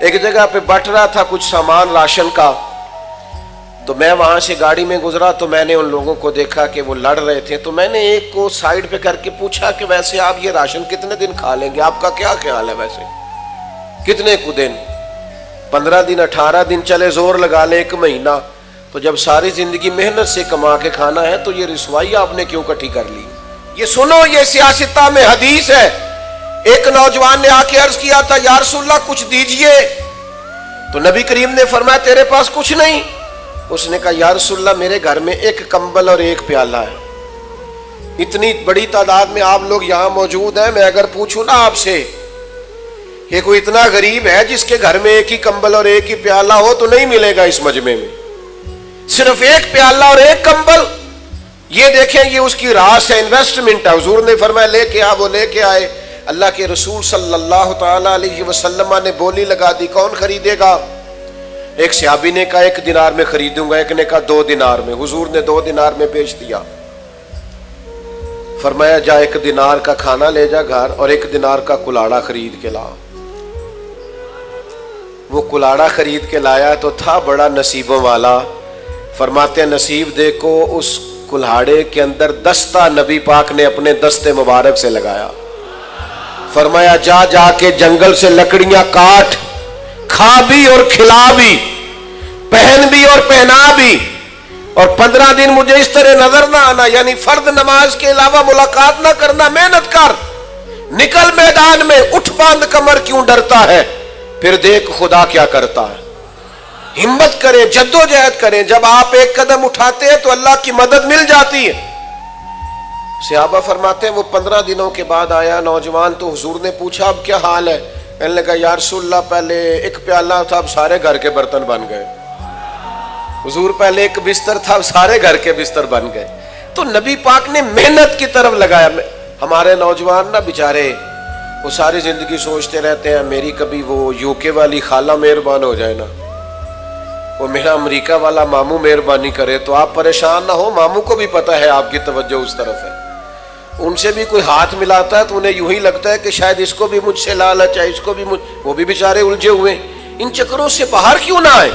ایک جگہ پہ بٹ رہا تھا کچھ سامان راشن کا، تو میں وہاں سے گاڑی میں گزرا تو میں نے ان لوگوں کو دیکھا کہ وہ لڑ رہے تھے، تو میں نے ایک کو سائیڈ پہ کر کے پوچھا کہ ویسے آپ یہ راشن کتنے دن کھا لیں گے، آپ کا کیا خیال ہے، ویسے کتنے کو دن، 15 دن 18 دن چلے زور لگا لیں 1 مہینہ، تو جب ساری زندگی محنت سے کما کے کھانا ہے تو یہ رسوائی آپ نے کیوں کٹھی کر لی؟ یہ سنو، یہ سیاستہ میں حدیث ہے۔ ایک نوجوان نے آ کے عرض کیا تھا یا رسول اللہ کچھ دیجئے، تو نبی کریم نے فرمایا تیرے پاس کچھ نہیں؟ اس نے کہا یا رسول اللہ میرے گھر میں 1 کمبل اور 1 پیالہ ہے۔ اتنی بڑی تعداد میں آپ لوگ یہاں موجود ہیں، میں اگر پوچھوں نا آپ سے کہ کوئی اتنا غریب ہے جس کے گھر میں 1 ہی کمبل اور 1 ہی پیالہ ہو تو نہیں ملے گا اس مجمع میں، صرف 1 پیالہ اور 1 کمبل۔ یہ دیکھیں یہ اس کی راس ہے، انویسٹمنٹ ہے۔ حضور نے فرمایا لے کے آ، وہ لے کے آئے۔ اللہ کے رسول صلی اللہ تعالی علیہ وسلم نے بولی لگا دی کون خریدے گا؟ ایک صحابی نے کہا 1 دینار میں خریدوں گا، ایک نے کہا 2 دینار میں۔ حضور نے 2 دینار میں بیچ دیا۔ فرمایا جا 1 دینار کا کھانا لے جا گھر اور 1 دینار کا کلاڑا خرید کے لا۔ وہ کلاڑا خرید کے لایا تو تھا بڑا نصیبوں والا۔ فرماتے ہیں نصیب دیکھو اس کلاڑے کے اندر دستہ نبی پاک نے اپنے دستے مبارک سے لگایا۔ فرمایا جا جا کے جنگل سے لکڑیاں کاٹ، کھا بھی اور کھلا بھی، پہن بھی اور پہنا بھی، اور 15 دن مجھے اس طرح نظر نہ آنا، یعنی فرض نماز کے علاوہ ملاقات نہ کرنا، محنت کر، نکل میدان میں، اٹھ باندھ کمر کیوں ڈرتا ہے، پھر دیکھ خدا کیا کرتا ہے۔ ہمت کریں، جدوجہد کریں، جب آپ 1 قدم اٹھاتے ہیں تو اللہ کی مدد مل جاتی ہے۔ صحابہ فرماتے ہیں وہ 15 دنوں کے بعد آیا نوجوان، تو حضور نے پوچھا اب کیا حال ہے؟ کہنے لگا یا رسول اللہ پہلے 1 پیالہ تھا اب سارے گھر کے برتن بن گئے۔ حضور پہلے 1 بستر تھا اب سارے گھر کے بستر بن گئے۔ تو نبی پاک نے محنت کی طرف لگایا۔ ہمارے نوجوان نا بیچارے وہ ساری زندگی سوچتے رہتے ہیں میری کبھی وہ UK والی خالہ مہربان ہو جائے نا، وہ میرا امریکہ والا ماموں مہربانی کرے، تو آپ پریشان نہ ہو، ماموں کو بھی پتا ہے آپ کی توجہ اس طرف ہے، ان سے بھی کوئی ہاتھ ملاتا ہے تو انہیں یوں ہی لگتا ہے کہ شاید اس کو بھی مجھ سے لالچ ہے، اس کو بھی وہ بھی بیچارے الجھے ہوئے، ان چکروں سے باہر کیوں نہ آئے۔